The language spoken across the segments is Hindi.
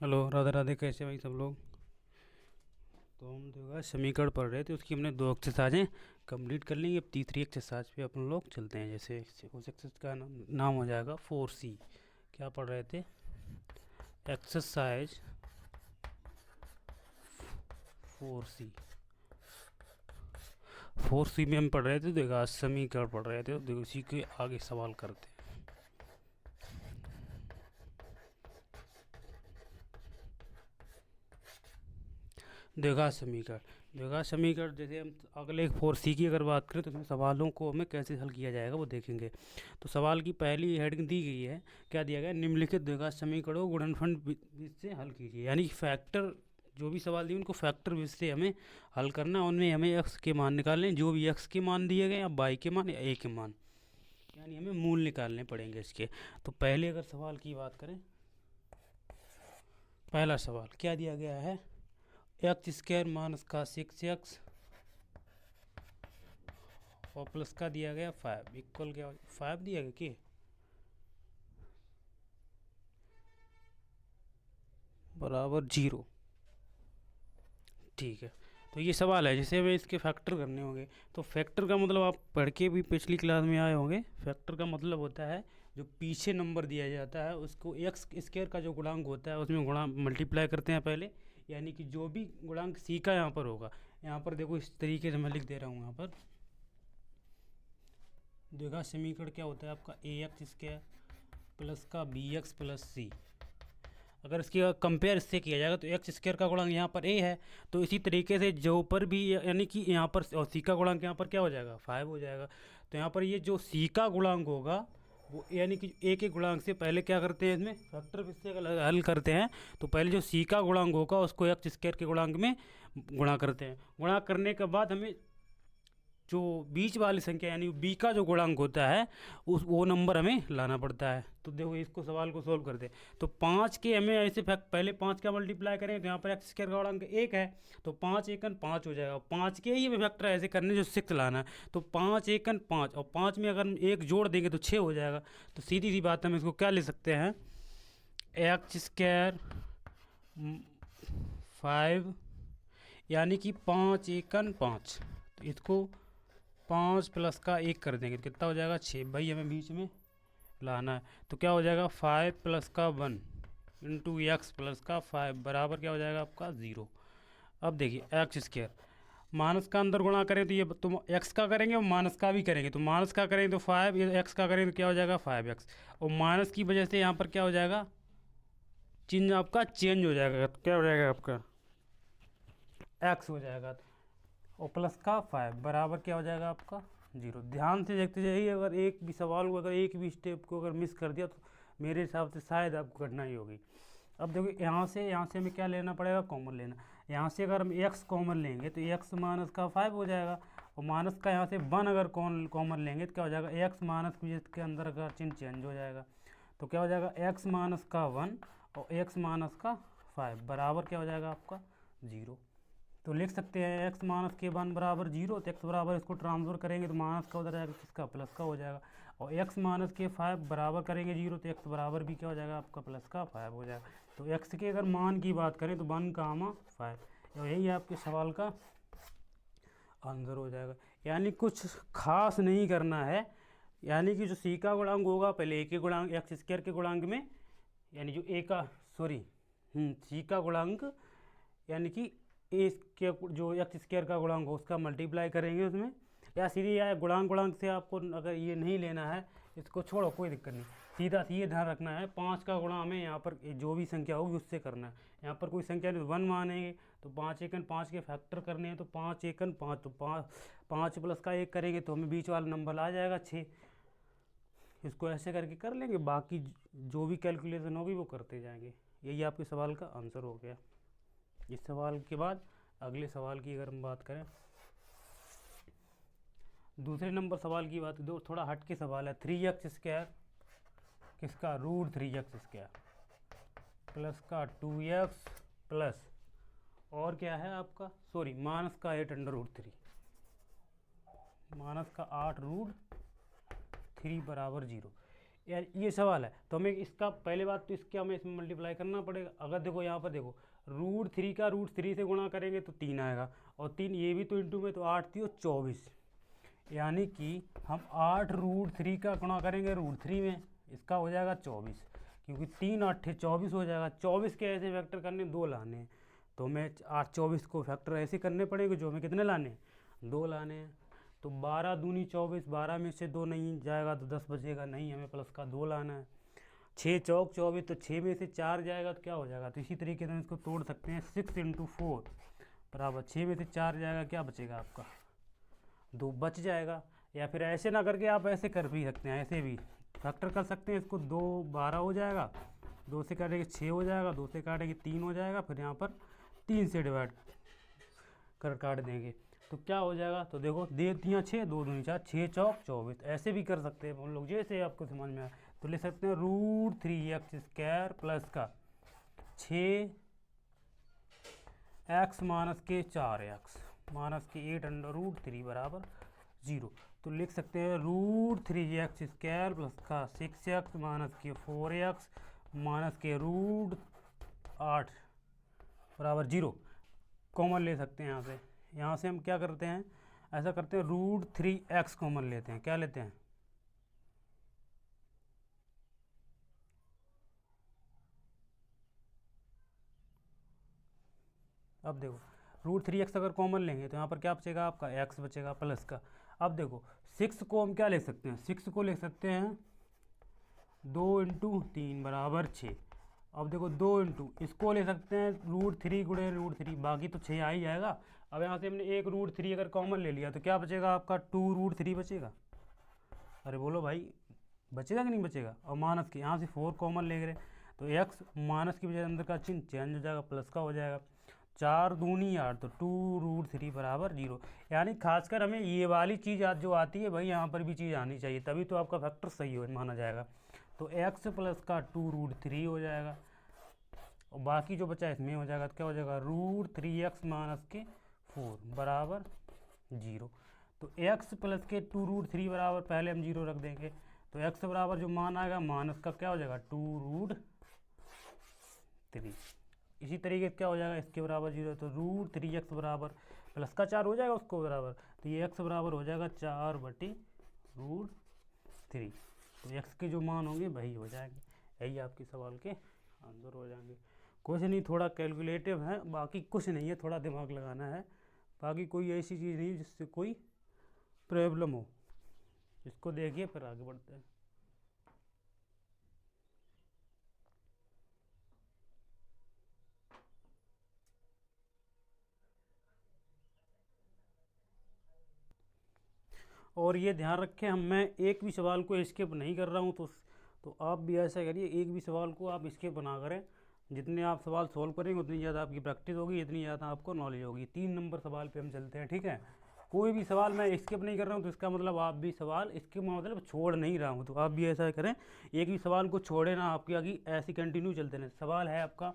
हेलो, राधे राधे। कैसे भाई सब लोग? तो हम जो है समीकरण पढ़ रहे थे, उसकी हमने दो एक्सरसाइजें कंप्लीट कर ली। अब तीसरी एक्सरसाइज पे अपन लोग चलते हैं। जैसे उस एक्सरसाइज का नाम हो जाएगा 4C। क्या पढ़ रहे थे? Exercise 4C। 4C में हम पढ़ रहे थे, देखा समीकरण पढ़ रहे थे, तो देखो उसी के आगे सवाल करते हैं। द्विघात समीकरण जैसे हम अगले 4C की अगर बात करें तो उसमें सवालों को हमें कैसे हल किया जाएगा वो देखेंगे। तो सवाल की पहली हेडिंग दी गई है, क्या दिया गया? निम्नलिखित द्विघात समीकरणों को गुणनफल विधि से हल कीजिए। यानी फैक्टर, जो भी सवाल दिए उनको फैक्टर विधि से हमें हल करना है। उनमें हमें एक्स के मान निकालने हैं, जो भी एक्स के मान दिए गए, या वाई के मान, या ए के मान, यानी हमें मूल निकालने पड़ेंगे इसके। तो पहले अगर सवाल की बात करें, पहला सवाल क्या दिया गया है? एक्स स्क्वायर माइनस का 6x और प्लस का दिया गया 5 इक्वल क्या? 5 दिया गया कि बराबर 0। ठीक है। तो ये सवाल है जिसे हमें इसके फैक्टर करने होंगे। तो फैक्टर का मतलब आप पढ़ के भी पिछली क्लास में आए होंगे। फैक्टर का मतलब होता है जो पीछे नंबर दिया जाता है उसको एक्स स्क्वायर का जो गुणांक होता है उसमें गुणा मल्टीप्लाई करते हैं पहले। यानी कि जो भी गुणांक सी का यहाँ पर होगा, यहाँ पर देखो इस तरीके से मैं लिख दे रहा हूँ। यहाँ पर द्विघात समीकरण क्या होता है आपका? ए एक्स स्क्वायर प्लस का बी एक्स प्लस सी। अगर इसकी कंपेयर इससे किया जाएगा तो एक्स स्क्वायर का गुणांक यहाँ पर ए है, तो इसी तरीके से जो पर भी, यानी कि यहाँ पर और सी का गुणांक यहाँ पर क्या हो जाएगा? 5 हो जाएगा। तो यहाँ पर ये जो सी का गुणांक होगा वो, यानी कि ए के गुणांक से पहले क्या करते हैं, इसमें फैक्टर इससे अगर हल करते हैं तो पहले जो सी का गुणांक होगा उसको एक्स स्क्वायर के गुणांक में गुणा करते हैं। गुणा करने के बाद हमें जो बीच वाली संख्या यानी बी का जो गुणांक होता है उस वो नंबर हमें लाना पड़ता है। तो देखो इसको सवाल को सोल्व करते हैं। तो 5 के हमें ऐसे फैक्ट, पहले 5 का मल्टीप्लाई करें तो यहाँ पर एक्स स्क्वायर का गुणांक 1 है, तो 5 एकन 5 हो जाएगा। 5 के ही हमें फैक्टर ऐसे करने जो 6 लाना है, तो 5 एकन 5, और 5 में अगर हम एक जोड़ देंगे तो 6 हो जाएगा। तो सीधी सी बात है, हम इसको क्या ले सकते हैं? एक्स स्क्वायर 5, यानी कि 5 एकन 5। तो इसको 5 प्लस का 1 कर देंगे तो कितना हो जाएगा? 6। भाई हमें बीच में लाना है, तो क्या हो जाएगा? 5 प्लस का 1 इंटू एक्स प्लस का 5 बराबर क्या हो जाएगा आपका? 0। अब देखिए एक्स स्क्वायर माइनस का अंदर गुणा करें तो ये तुम एक्स का करेंगे और माइनस का भी करेंगे, तो माइनस का करेंगे तो 5, ये एक्स का करेंगे तो क्या हो जाएगा? 5x। और माइनस की वजह से यहाँ पर क्या हो जाएगा? चिन्ह आपका चेंज हो जाएगा, तो क्या हो जाएगा आपका? एक्स हो जाएगा। और प्लस का 5 बराबर क्या हो जाएगा आपका? 0। ध्यान से देखते जाइए, अगर एक भी सवाल को, अगर एक भी स्टेप को अगर मिस कर दिया तो मेरे हिसाब से शायद आपको कठिनाई होगी। अब देखो यहाँ से हमें क्या लेना पड़ेगा? कॉमन लेना। यहाँ से अगर हम एक्स कॉमन लेंगे तो एक्स माइनस का 5 हो जाएगा, और माइनस का यहाँ से 1 अगर कॉमन लेंगे तो क्या हो जाएगा? एक्स माइनस के अंदर का चिन्ह चेंज हो जाएगा, तो क्या हो जाएगा? एक्स माइनस का 1 और एक्स माइनस का 5 बराबर क्या हो जाएगा आपका? 0। तो लिख सकते हैं एक्स माइनस के 1 बराबर 0, तो एक्स बराबर इसको ट्रांसफर करेंगे तो माइनस का उधर जाएगा, किसका? प्लस का हो जाएगा। और एक्स माइनस के 5 बराबर करेंगे 0, तो एक्स बराबर भी क्या हो जाएगा आपका? प्लस का 5 हो जाएगा। तो एक्स के अगर मान की बात करें तो 1 कामा 5, और यही आपके सवाल का आंसर हो जाएगा। यानी कुछ खास नहीं करना है, यानी कि जो सी का गुणांक होगा पहले ए के गुणांक, एक्स स्क्वायर के गुणांक में, यानी जो ए का, सॉरी, सी का गुणांक, यानी कि ए के जो एक्स स्क्वायर का गुणांक हो उसका मल्टीप्लाई करेंगे उसमें, या सीधी या गुणांक से आपको अगर ये नहीं लेना है, इसको छोड़ो, कोई दिक्कत नहीं। सीधा ये ध्यान रखना है 5 का गुणा हमें यहाँ पर जो भी संख्या होगी उससे करना है। यहाँ पर कोई संख्या नहीं, 1 मानेंगे तो 5 एकन 5 के फैक्टर करने हैं, तो 5 एकन 5, तो 5 प्लस का 1 करेंगे तो हमें बीच वाला नंबर आ जाएगा 6। इसको ऐसे करके कर लेंगे, बाकी जो भी कैलकुलेशन होगी वो करते जाएंगे। यही आपके सवाल का आंसर हो गया। इस सवाल के बाद अगले सवाल की अगर हम बात करें, दूसरे नंबर सवाल की बात, दो थोड़ा हट के सवाल है। 3x स्क्वायर किसका? रूट 3x स्क्वायर प्लस का 2x प्लस, और क्या है आपका? सॉरी, माइनस का 8 अंडर रूट 3, माइनस का 8 रूट 3 बराबर 0। यार ये सवाल है, तो हमें इसका पहले बात तो इसके हमें इसमें मल्टीप्लाई करना पड़ेगा। अगर देखो यहाँ पर देखो √3 का √3 से गुणा करेंगे तो 3 आएगा, और 3 ये भी तो इंटू में, तो 8 3 और 24, यानी कि हम 8 √3 का गुणा करेंगे √3 में, इसका हो जाएगा 24, क्योंकि 3 8 24 हो जाएगा। 24 के ऐसे फैक्टर करने 2 लाने हैं, तो हमें 8 24 को फैक्टर ऐसे करने पड़ेंगे, जो हमें कितने लाने हैं, 2 लाने हैं। तो 12 दूनी 24, 12 में से 2 नहीं जाएगा तो 10 बचेगा, नहीं हमें प्लस का 2 लाना है। 6 चौक 24, तो 6 में से 4 जाएगा तो क्या हो जाएगा, तो इसी तरीके से हम इसको तोड़ सकते हैं। 6 × 4 बराबर 6 में से 4 जाएगा, क्या बचेगा आपका, 2 बच जाएगा। या फिर ऐसे ना करके आप ऐसे कर भी सकते हैं, ऐसे भी फैक्टर कर सकते हैं इसको। 2 12 हो जाएगा, 2 से काटेंगे 6 हो जाएगा, 2 से काटेंगे 3 हो जाएगा, फिर यहाँ पर 3 से डिवाइड कर काट देंगे तो क्या हो जाएगा। तो देखो दे दिया 6, 2 दूनी 4, 6 चौक 24, ऐसे भी कर सकते हैं हम लोग, जैसे आपको समझ में आए। तो ले सकते हैं √3x² प्लस का 6x माइनस के 4x माइनस के 8√3 बराबर 0। तो लिख सकते हैं √3x² प्लस का 6x माइनस के 4x माइनस के √8 बराबर 0। कॉमन ले सकते हैं यहाँ से हम क्या करते हैं, ऐसा करते हैं √3x कॉमन लेते हैं। क्या लेते हैं, अब देखो √3x अगर कॉमन लेंगे तो यहाँ पर क्या बचेगा आपका, x बचेगा प्लस का। अब देखो 6 को हम क्या लिख सकते हैं, 6 को लिख सकते हैं 2 × 3 बराबर 6। अब देखो 2 इंटू इसको ले सकते हैं √3 गुणे √3, बाकी तो 6 आ ही जाएगा। अब यहाँ से हमने एक √3 अगर कॉमन ले लिया तो क्या बचेगा आपका, 2√3 बचेगा। अरे बोलो भाई, बचेगा कि नहीं बचेगा। और माइनस के यहाँ से 4 कॉमन ले गए तो x माइनस की वजह अंदर का चिन्ह चेंज हो जाएगा, प्लस का हो जाएगा। 4 दूनी 8, तो 2√3 बराबर 0। यानी खासकर हमें ये वाली चीज़ आज जो आती है भाई, यहाँ पर भी चीज़ आनी चाहिए, तभी तो आपका फैक्टर सही हो माना जाएगा। तो x प्लस का 2√3 हो जाएगा, और बाकी जो बचा इसमें हो जाएगा, तो क्या हो जाएगा √3x माइनस के 4 बराबर 0। तो x प्लस के 2√3 बराबर पहले हम 0 रख देंगे, तो x बराबर जो मान आएगा माइनस का क्या हो जाएगा 2√3। इसी तरीके से क्या हो जाएगा, इसके बराबर 0, तो √3x बराबर प्लस का 4 हो जाएगा उसको बराबर, तो ये x बराबर हो जाएगा 4/√3। तो x के जो मान होंगे वही हो जाएंगे। यही आपके सवाल के आंसर हो जाएंगे। कुछ नहीं, थोड़ा कैलकुलेटिव है, बाकी कुछ नहीं है, थोड़ा दिमाग लगाना है, बाकी कोई ऐसी चीज़ नहीं जिससे कोई प्रॉब्लम हो। इसको देखिए फिर आगे बढ़ते हैं। और ये ध्यान रखें, मैं एक भी सवाल को स्किप नहीं कर रहा हूँ, तो आप भी ऐसा करिए, एक भी सवाल को आप स्किप ना करें। जितने आप सवाल सॉल्व करेंगे उतनी ज़्यादा आपकी प्रैक्टिस होगी, इतनी ज़्यादा आपको नॉलेज होगी। 3 नंबर सवाल पे हम चलते हैं, ठीक है। कोई भी सवाल मैं स्किप नहीं कर रहा हूँ, तो इसका मतलब आप भी सवाल स्किप मतलब छोड़ नहीं रहा हूँ, तो आप भी ऐसा करें, एक भी सवाल को छोड़े ना, आपकी आगे ऐसे कंटिन्यू चलते रहें। सवाल है आपका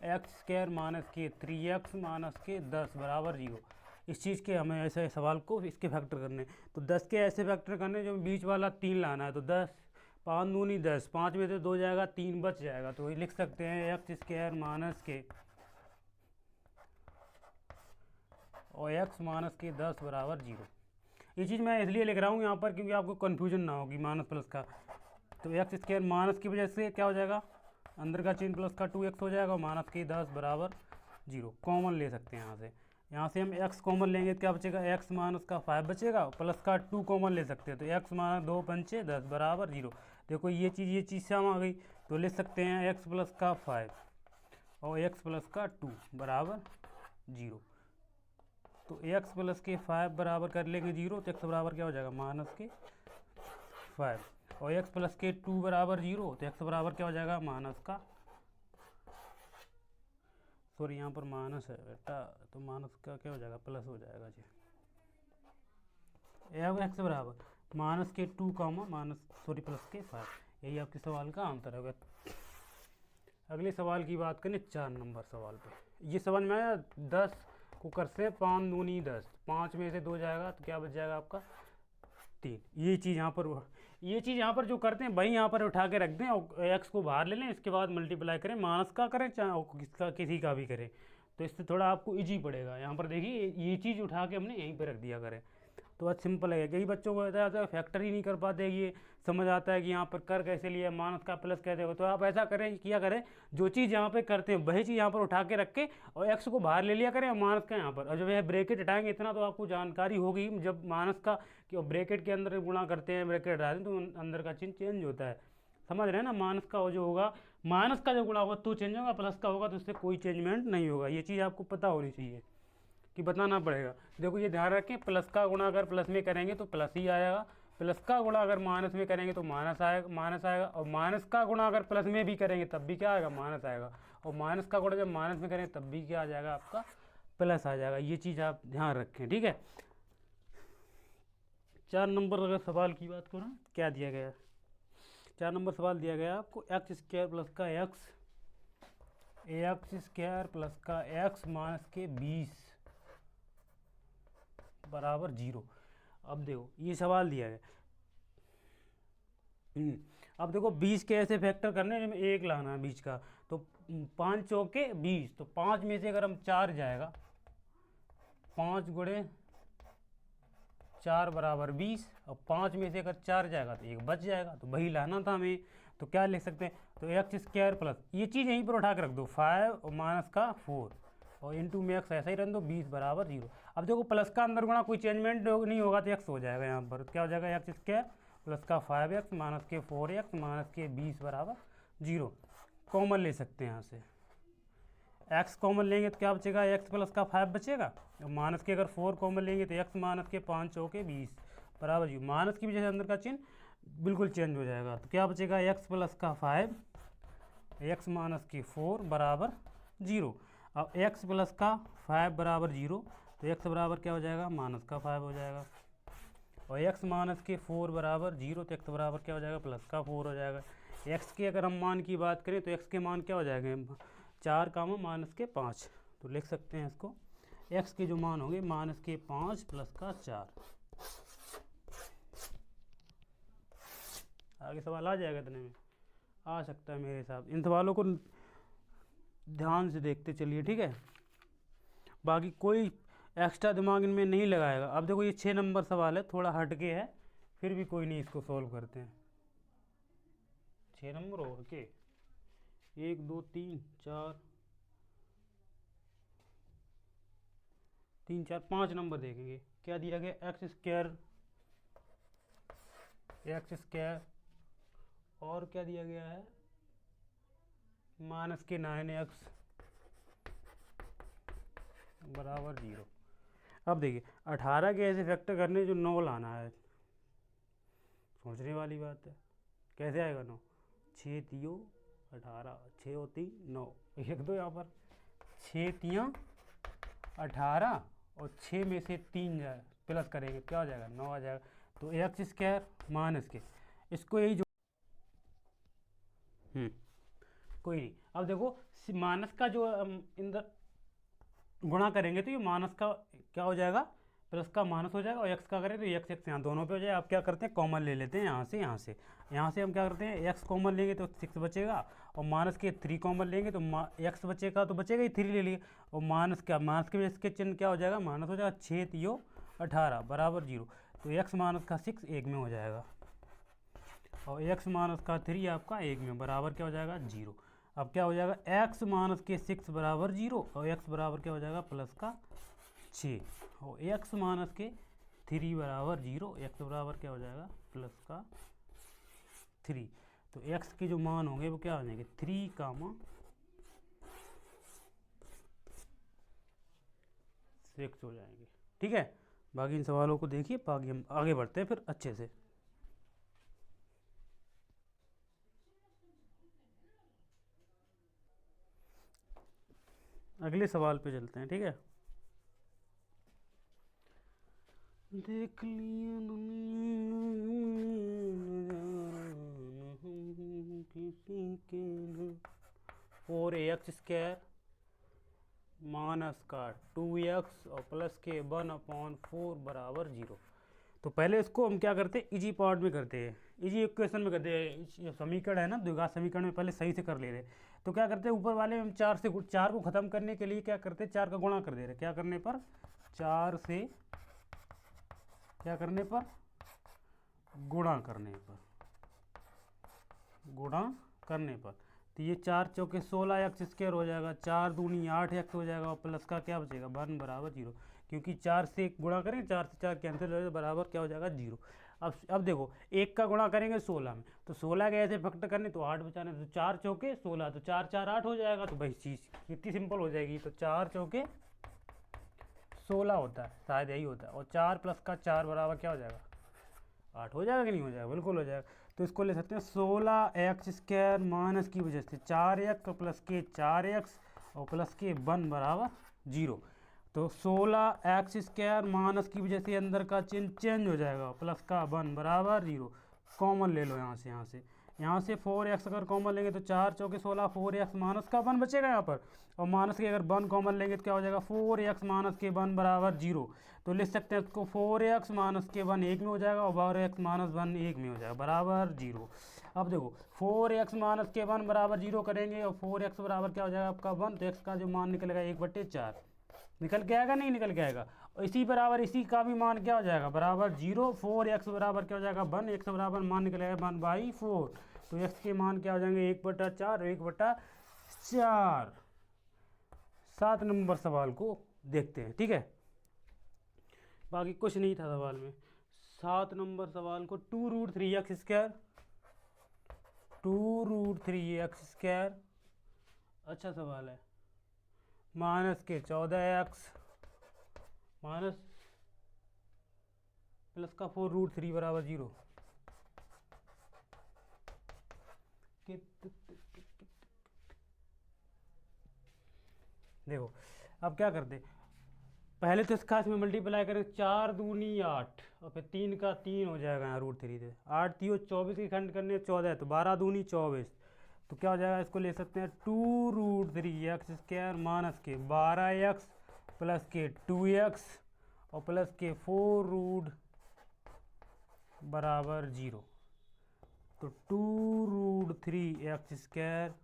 x² माइनस के 3x माइनस के 10 बराबर 0। इस चीज़ के हमें ऐसे सवाल को इसके फैक्टर करने, तो 10 के ऐसे फैक्टर करने जो बीच वाला 3 लाना है। तो 10 5 दूनी 10, 5 में से 2 जाएगा, 3 बच जाएगा, तो ये लिख सकते हैं x² माइनस के और x माइनस के 10 बराबर 0। ये चीज़ मैं इसलिए लिख रहा हूँ यहाँ पर क्योंकि आपको कन्फ्यूजन ना होगी माइनस प्लस का। तो x² माइनस की वजह से क्या हो जाएगा, अंदर का चिन्ह प्लस का 2x हो जाएगा, माइनस के 10 बराबर 0। कॉमन ले सकते हैं यहाँ से हम x कॉमन लेंगे तो क्या बचेगा, x माइनस का 5 बचेगा, प्लस का 2 कॉमन ले सकते हैं, तो x माइनस 2 पंचे 10 बराबर 0। देखो ये चीज़ शाम आ गई, तो ले सकते हैं x प्लस का 5 और x प्लस का 2 बराबर 0। तो x प्लस के 5 बराबर कर लेंगे 0, तो x बराबर क्या हो जाएगा माइनस के 5, और x प्लस के 2 बराबर 0, तो x बराबर क्या हो जाएगा माइनस का, सॉरी यहाँ पर माइनस है बेटा, तो माइनस का क्या हो जाएगा प्लस हो जाएगा जी। x बराबर माइनस के 2 कामा माइनस सॉरी प्लस के 5। यही आपके सवाल का आंसर होगा। अगले सवाल की बात करें 4 नंबर सवाल पे। ये समझ में आया, 10 को कर से 5 दूनी 10, 5 में से 2 जाएगा तो क्या बच जाएगा आपका 3। ये चीज़ यहाँ पर ये चीज़ यहाँ पर जो करते हैं वही यहाँ पर उठा के रख दें और एक्स को बाहर ले लें, इसके बाद मल्टीप्लाई करें, माइनस का करें चाहे किसका किसी का भी करें, तो इससे थोड़ा आपको इजी पड़ेगा। यहाँ पर देखिए ये चीज़ उठा के हमने यहीं पर रख दिया करें, तो बहुत सिंपल है। कई बच्चों को ऐसा आता है फैक्टर ही नहीं कर पाते, ये समझ आता है कि यहाँ पर कर कैसे लिया, माइनस का प्लस कैसे हो। तो आप ऐसा करें, किया करें, जो चीज़ यहाँ पे करते हैं वही चीज़ यहाँ पर उठा के रख के और एक्स को बाहर ले लिया करें और माइनस का यहाँ पर, और जब यह ब्रैकेट हटाएंगे इतना तो आपको जानकारी होगी, जब माइनस का कि ब्रैकेट के अंदर गुणा करते हैं, ब्रैकेट हटाते हैं तो अंदर का चिन्ह चेंज होता है, समझ रहे हैं ना। माइनस का जो होगा, माइनस का जो गुणा होगा तो चेंज होगा, प्लस का होगा तो उससे कोई चेंजमेंट नहीं होगा। ये चीज़ आपको पता होनी चाहिए कि बताना पड़ेगा। देखो ये ध्यान रखें, प्लस का गुणा अगर प्लस में करेंगे तो प्लस ही आएगा, प्लस का गुणा अगर माइनस में करेंगे तो माइनस आएगा, और माइनस का गुणा अगर प्लस में भी करेंगे तब भी क्या आएगा, माइनस आएगा, और माइनस का गुणा जब माइनस में करेंगे तब भी क्या आ जाएगा, आपका प्लस आ जाएगा। ये चीज़ आप ध्यान रखें, ठीक है। 4 नंबर अगर सवाल की बात करूँ, क्या दिया गया, 4 नंबर सवाल दिया गया आपको, एक्स स्क्वायर प्लस का एक्स स्क्वायर प्लस का एक्स माइनस के 20 बराबर 0। अब देखो ये सवाल दिया गया, अब देखो 20 के ऐसे फैक्टर करने हैं, एक लाना है बीच का, तो 5 चौके 20, तो 5 में से अगर हम 4 जाएगा, 5 गुणे 4 बराबर 20, और 5 में से अगर 4 जाएगा तो एक बच जाएगा, तो वही लाना था हमें। तो क्या लिख सकते हैं, तो एक्स स्क्वायर प्लस, ये चीज़ यहीं पर उठा के रख दो, 5 और माइनस का 4 और इंटू में एक्स ऐसा ही रख दो, 20 बराबर 0। अब देखो प्लस का अंदर गुणा कोई चेंजमेंट नहीं होगा तो एक्स हो जाएगा, यहाँ पर क्या हो जाएगा, एक्स स्क्वायर प्लस का 5x माइनस के 4x माइनस के 20 बराबर 0। कॉमन ले सकते हैं यहाँ से, x कॉमन लेंगे तो क्या बचेगा, x प्लस का 5 बचेगा, और माइनस के अगर 4 कॉमन लेंगे तो x माइनस के 5 चौके 20 बराबर 0। माइनस की वजह से अंदर का चिन्ह बिल्कुल चेंज हो जाएगा, तो क्या बचेगा, x प्लस का 5 x माइनस के 4 बराबर 0। अब x प्लस का 5 बराबर 0, तो x बराबर क्या हो जाएगा, माइनस का 5 हो जाएगा, और x माइनस के 4 बराबर 0, तो x बराबर क्या हो जाएगा, प्लस का 4 हो जाएगा। x के अगर हम मान की बात करें तो x के मान क्या हो जाएंगे, 4 कामा माइनस के 5, तो लिख सकते हैं इसको, x के जो मान होंगे माइनस के 5 प्लस का 4। आगे सवाल आ जाएगा, इतने में आ सकता है मेरे हिसाब। इन सवालों को ध्यान से देखते चलिए, ठीक है, बाकी कोई एक्स्ट्रा दिमाग इनमें नहीं लगाएगा। अब देखो ये 6 नंबर सवाल है, थोड़ा हटके है, फिर भी कोई नहीं, इसको सॉल्व करते हैं। 6 नंबर और के 1 2 3 4 3 4 5 नंबर देखेंगे। क्या दिया गया, एक्स स्क्वायर और क्या दिया गया है, माइनस के 9x बराबर 0। अब देखिए 18 के ऐसे फैक्टर करने जो 9 लाना है, सोचने वाली बात है, कैसे आएगा 9, 6 3 18, 6 और 3 9, लिख दो यहाँ पर, 6 3 18 और 6 में से 3 जाए प्लस करेंगे क्या हो जाएगा, 9 आ जाएगा। तो एक्स स्क्वायर माइनस के, इसको यही जो कोई नहीं। अब देखो माइनस का जो इंदर गुणा करेंगे तो ये माइनस का क्या हो जाएगा, प्लस का माइनस हो जाएगा, और एक्स का करें तो एक्स एक्स यहाँ दोनों पे हो जाएगा। आप क्या करते हैं, कॉमन ले लेते हैं यहाँ से हम क्या करते हैं, एक्स कॉमन लेंगे तो 6 बचेगा, और माइनस के 3 कॉमन लेंगे तो एक्स बचेगा, तो बचेगा ही 3 ले लिए, और माइनस के वजह से चिन्ह क्या हो जाएगा, माइनस हो जाएगा, 6 3 18 बराबर 0। तो एक्स माइनस का 6 1 में हो जाएगा, और एक्स माइनस का 3 आपका 1 में बराबर क्या हो जाएगा, 0। अब क्या हो जाएगा, एक्स माइनस के 6 बराबर 0, और एक्स बराबर क्या हो जाएगा, प्लस का 6, और एक्स माइनस के 3 बराबर 0, एक्स बराबर क्या हो जाएगा, प्लस का 3। तो एक्स के जो मान होंगे वो क्या हो जाएंगे, 3 कामा 6 हो जाएंगे, ठीक है। बाकी इन सवालों को देखिए, बाकी हम आगे बढ़ते हैं फिर अच्छे से। अगले सवाल पे चलते हैं, ठीक है। देख लिया किसी के 4ax स्क्वायर माइनस का 2x और प्लस के 1/4 बराबर 0। तो पहले इसको हम क्या करते हैं, इजी पार्ट में करते हैं, इजी इक्वेशन में करते हैं। समीकरण है ना, द्विघात समीकरण में पहले सही से कर ले रहे। तो क्या करते हैं, ऊपर वाले में हम 4 को ख़त्म करने के लिए क्या करते हैं, 4 का गुणा कर दे रहे। क्या करने पर, 4 से क्या करने पर, गुणा करने पर, गुणा करने पर। तो ये 4 चौके 16 एक्स स्क्वायर हो जाएगा, 4 दूनी 8 एक्स हो जाएगा, और प्लस का क्या बचेगा 1 बराबर 0, क्योंकि 4 से गुणा करें, 4 से 4 कैंसिल हो जाएगा, बराबर क्या हो जाएगा 0। अब देखो 1 का गुणा करेंगे 16 में, तो 16 के ऐसे फैक्टर करने तो 8 बचाने, तो 4 चौके 16, तो 4 4 8 हो जाएगा। तो भाई चीज़ कितनी सिंपल हो जाएगी, तो 4 चौके 16 होता है, शायद यही होता है, और 4 प्लस का 4 बराबर क्या हो जाएगा 8 हो जाएगा कि नहीं हो जाएगा, बिल्कुल हो जाएगा। तो इसको ले सकते हैं 16 एक्स स्क्वायर माइनस की वजह से 4 एक्स प्लस के 4 एक्स और प्लस के 1 बराबर 0। तो 16 एक्स स्क्वायर माइनस की वजह से अंदर का चिन्ह चेंज हो जाएगा, प्लस का 1 बराबर 0। कॉमन ले लो यहाँ से 4x अगर कॉमन लेंगे तो 4 चौके 16, 4x माइनस का 1 बचेगा यहाँ पर, और माइनस के अगर 1 कॉमन लेंगे तो क्या हो जाएगा 4x माइनस के 1 बराबर 0। तो लिख सकते हैं इसको 4x माइनस के 1 1 में हो जाएगा, और 4x माइनस 1 1 में हो जाएगा, बराबर 0। अब देखो 4x माइनस के 1 बराबर 0 करेंगे, और 4x बराबर क्या हो जाएगा आपका 1, तो x का जो मान निकलेगा 1/4 निकल के आएगा, नहीं निकल के आएगा। और इसी बराबर इसी का भी मान क्या हो जाएगा बराबर 0, 4x बराबर क्या हो जाएगा 1, x बराबर मान निकलेगा 1/4। तो x के मान क्या हो जाएंगे 1/4, 1/4। 7 नंबर सवाल को देखते हैं, ठीक है, बाकी कुछ नहीं था सवाल में। 7 नंबर सवाल को 2√3x स्क्वायर, 2√3x स्क्वायर, अच्छा सवाल है, माइनस के 14x माइनस प्लस का 4√3 बराबर 0। देखो अब क्या करते, पहले तो इसका इसमें मल्टीप्लाई करें, 4 दूनी 8 और फिर 3 का 3 हो जाएगा यहाँ √3 से, 8 3 24 की खंड करने 14, तो 12 दूनी 24। तो क्या हो जाएगा, इसको ले सकते हैं 2√3x स्क्वायर माइनस के 12x प्लस के 2x और प्लस के 4 बराबर 0। तो 2√3x स्क्वायर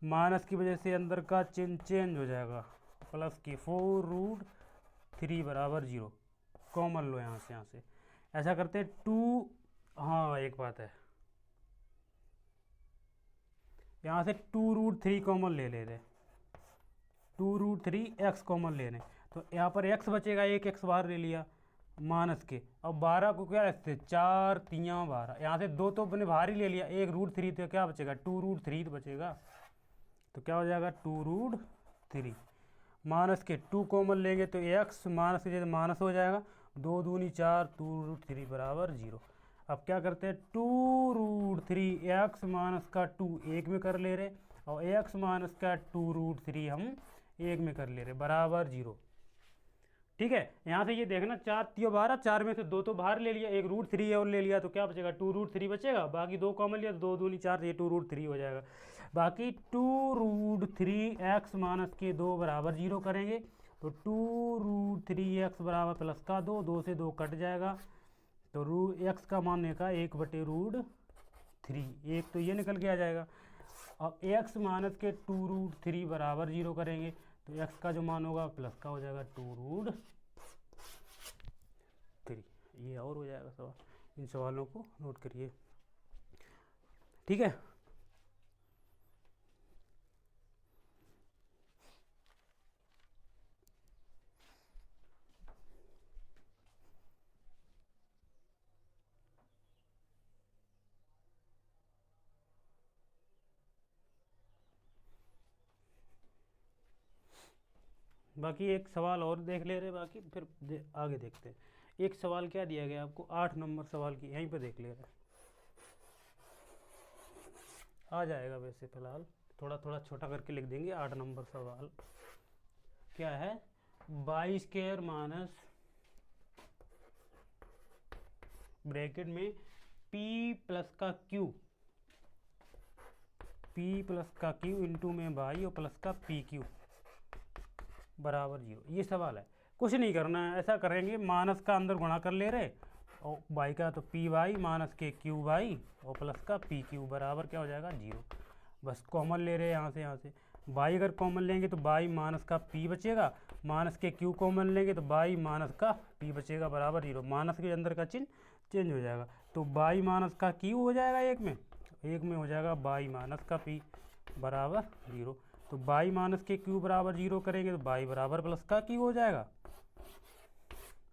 माइनस की वजह से अंदर का चिन्ह चेंज हो जाएगा, प्लस के 4√3 बराबर 0। कॉमन लो यहाँ से ऐसा करते हैं 2। हाँ एक बात है, यहाँ से 2√3 कॉमन ले रहे, 2√3x कॉमन ले रहे, तो यहाँ पर x बचेगा, एक x बाहर ले लिया माइनस के। अब 12 को क्या ऐसे 4 3 12, यहाँ से 2 तो अपने बाहर ही ले लिया, एक √3, तो क्या बचेगा 2√3 तो बचेगा। तो क्या हो जाएगा 2√3 माइनस के 2 कॉमन लेंगे तो x माइनस के माइनस हो जाएगा, 2 दूनी 4, 2√3 बराबर 0। अब क्या करते हैं 2√3x माइनस का 2 1 में कर ले रहे, और x माइनस का 2√3 हम 1 में कर ले रहे, बराबर 0। ठीक है, यहाँ से ये देखना 4 3 12, 4 में से 2 तो बाहर ले लिया, एक √3 और ले लिया, तो क्या बचेगा 2√3 बचेगा, बाकी 2 कॉमन लिया तो 2 दूनी 4, ये 2√3 हो जाएगा। बाकी 2√3x माइनस के 2 बराबर 0 करेंगे, तो 2√3x बराबर प्लस का 2, 2 से 2 कट जाएगा, तो x का मान का 1/√3, एक तो ये निकल के आ जाएगा। अब x माइनस के 2√3 बराबर 0 करेंगे, तो x का जो मान होगा प्लस का हो जाएगा 2√3, ये और हो जाएगा सवाल। इन सवालों को नोट करिए, ठीक है। बाकी एक सवाल और देख ले रहे, बाकी फिर आगे देखते हैं। एक सवाल क्या दिया गया आपको, 8 नंबर सवाल की, यहीं पे देख ले रहे, आ जाएगा वैसे फिलहाल, थोड़ा थोड़ा छोटा करके लिख देंगे। 8 नंबर सवाल क्या है, 22 स्क्वायर माइनस ब्रैकेट में p प्लस का q, p प्लस का q इंटू में y और प्लस का pq बराबर 0। ये सवाल है, कुछ नहीं करना है, ऐसा करेंगे माइनस का अंदर गुणा कर ले रहे और वाई का तो पी वाई माइनस के क्यू वाई और प्लस का पी क्यू बराबर क्या हो जाएगा 0। बस कॉमन ले रहे हैं यहाँ से वाई अगर कॉमन लेंगे तो वाई माइनस का पी बचेगा, माइनस के क्यू कॉमन लेंगे तो वाई माइनस का पी बचेगा बराबर 0। माइनस के अंदर का चिन्ह चेंज हो जाएगा, तो वाई माइनस का क्यू हो जाएगा एक में हो जाएगा वाई माइनस का पी बराबर 0। तो वाई माइनस के क्यू बराबर 0 करेंगे तो वाई बराबर प्लस का क्यू हो जाएगा।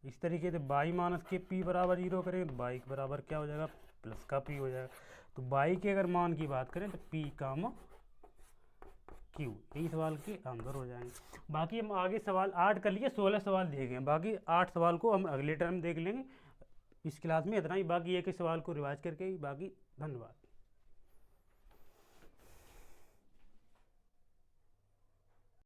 इस तरीके से वाई माइनस के पी बराबर 0 करेंगे तो वाई बराबर क्या हो जाएगा प्लस का पी हो जाएगा। तो वाई के अगर मान की बात करें तो पी कामा क्यू, यही सवाल के आंसर हो जाएंगे। बाकी हम आगे सवाल 8 कर लिए, 16 सवाल दिए गए हैं, बाकी 8 सवाल को हम अगले टर्म देख लेंगे। इस क्लास में इतना ही, बाकी एक ही सवाल को रिवाइज करके ही बाकी। धन्यवाद।